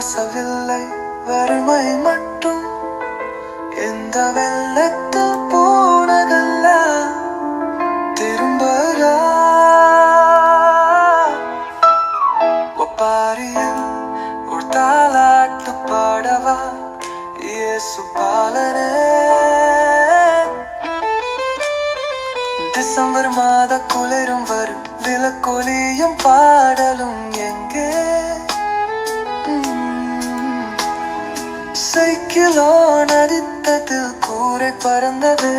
மாசவில்லை வறுமை மட்டும் எந்த வெள்ளத்தில் போனதல்ல திரும்பகா ஒப்பாரியில் ஒரு தாலாட்டு பாடவா இயேசு பாலனே. டிசம்பர் மாத குளிரும் வரும் விளக்கொலியும் பாடலும் எங்கே? சைக்கிளோ நடித்ததில் கூரை பறந்தது.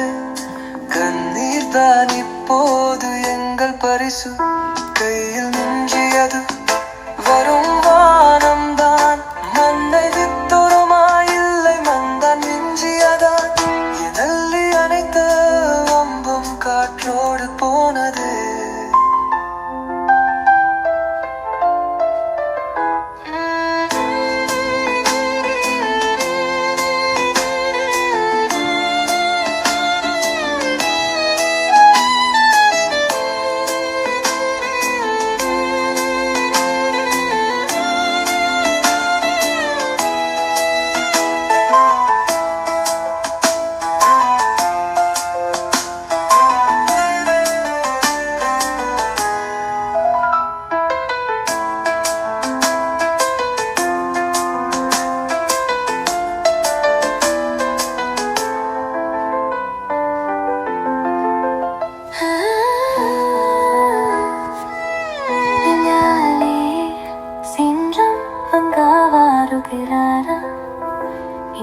கண்ணீர் தான் இப்போது எங்கள் பரிசு கையில் நின்றியது. வரும் வானம் தான் மண்ணை வித்தோரமாயில்லை மந்தான் மிஞ்சியதான். எனல்லி அனைத்த அம்பும் காற்றோடு போனது.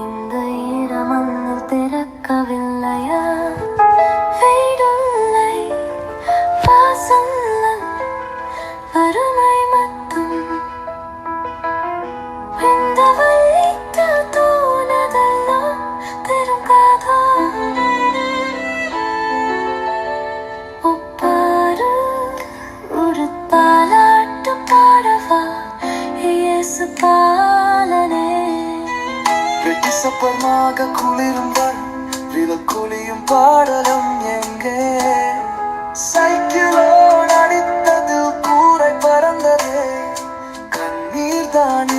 இந்த ஈரமண்ணில் திறக்கவில்லையா? வீடுள்ளை வாசல்ல வறுமை மட்டும் இந்த வள்ளித்தில் தோணதெல்லாம் திருங்காதா? ஒப்பாரு ஒரு தாலாட்டு பாடவா இயேசு பாலனே. டிசம்பர்மாக குளிரும் வரும் விளக்கொலியும் பாடலும் எங்கே? சைக்கிளோ நடித்ததில் கூரை பறந்ததே. கண்ணீர் தான்